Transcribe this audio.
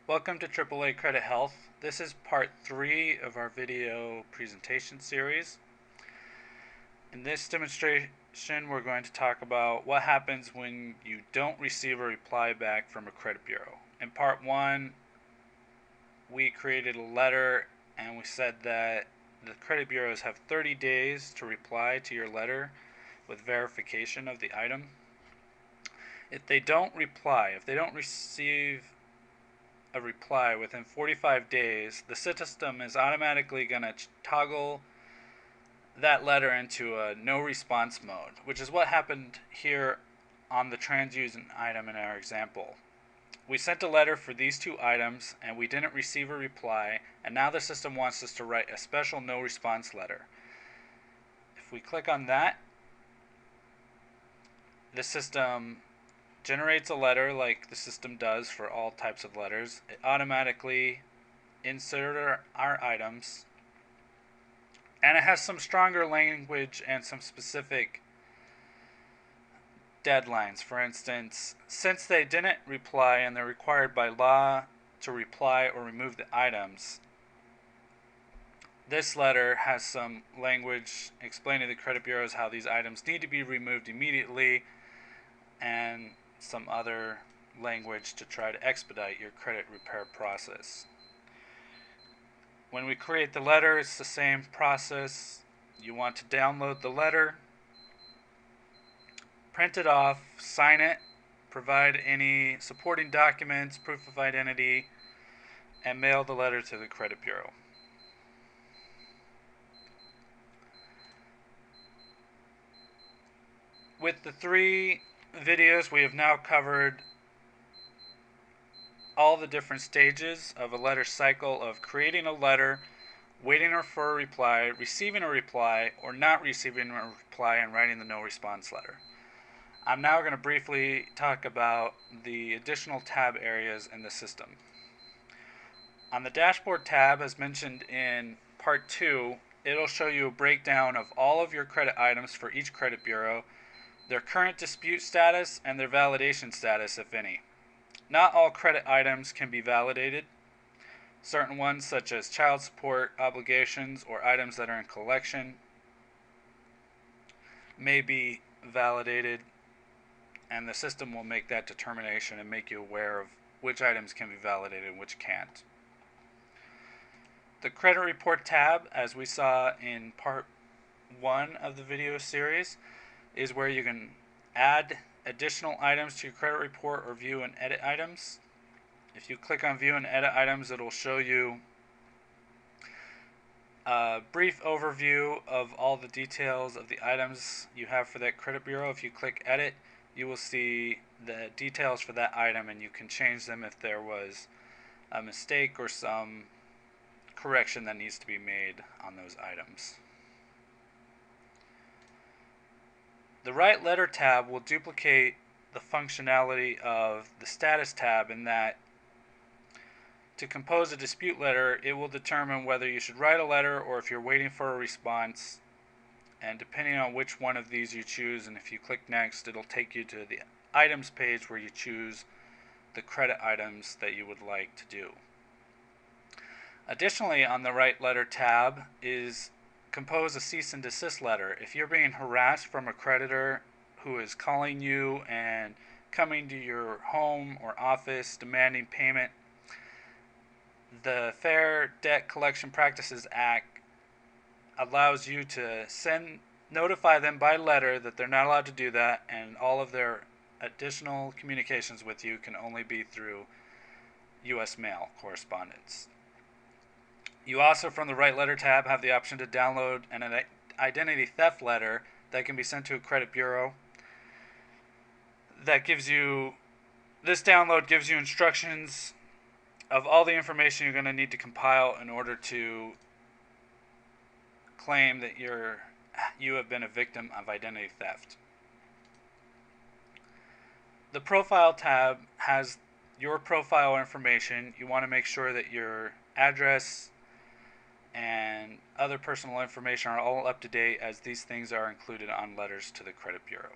Welcome to AAA Credit Health. This is part 3 of our video presentation series. In this demonstration, we're going to talk about what happens when you don't receive a reply back from a credit bureau. In part 1, we created a letter and we said that the credit bureaus have 30 days to reply to your letter with verification of the item. If they don't reply, if they don't receive a reply within 45 days, the system is automatically going to toggle that letter into a no response mode, which is what happened here on the transusing item in our example. We sent a letter for these two items and we didn't receive a reply, and now the system wants us to write a special no response letter. If we click on that, the system generates a letter like the system does for all types of letters. It automatically inserts our items, and it has some stronger language and some specific deadlines. For instance, since they didn't reply and they're required by law to reply or remove the items, this letter has some language explaining to the credit bureaus how these items need to be removed immediately, and some other language to try to expedite your credit repair process. When we create the letter, it's the same process. You want to download the letter, print it off, sign it, provide any supporting documents, proof of identity, and mail the letter to the credit bureau. With the 3 videos, we have now covered all the different stages of a letter cycle of creating a letter, waiting for a reply, receiving a reply, or not receiving a reply and writing the no response letter. I'm now going to briefly talk about the additional tab areas in the system. On the dashboard tab, as mentioned in part 2, it'll show you a breakdown of all of your credit items for each credit bureau, their current dispute status, and their validation status, if any. Not all credit items can be validated. Certain ones, such as child support obligations or items that are in collection, may be validated, and the system will make that determination and make you aware of which items can be validated and which can't. The credit report tab, as we saw in part 1 of the video series, is where you can add additional items to your credit report or view and edit items. If you click on view and edit items, it'll show you a brief overview of all the details of the items you have for that credit bureau. If you click edit, you will see the details for that item, and you can change them if there was a mistake or some correction that needs to be made on those items. The Write Letter tab will duplicate the functionality of the Status tab in that to compose a dispute letter, it will determine whether you should write a letter or if you're waiting for a response, and depending on which one of these you choose, and if you click next, it'll take you to the items page where you choose the credit items that you would like to do. Additionally, on the Write Letter tab is compose a cease and desist letter. If you're being harassed from a creditor who is calling you and coming to your home or office demanding payment, the Fair Debt Collection Practices Act allows you to notify them by letter that they're not allowed to do that, and all of their additional communications with you can only be through U.S. mail correspondence. You also, from the Write Letter tab, have the option to download an identity theft letter that can be sent to a credit bureau. This download gives you instructions of all the information you're going to need to compile in order to claim that you have been a victim of identity theft. The Profile tab has your profile information. You want to make sure that your address and other personal information are all up to date, as these things are included on letters to the credit bureau.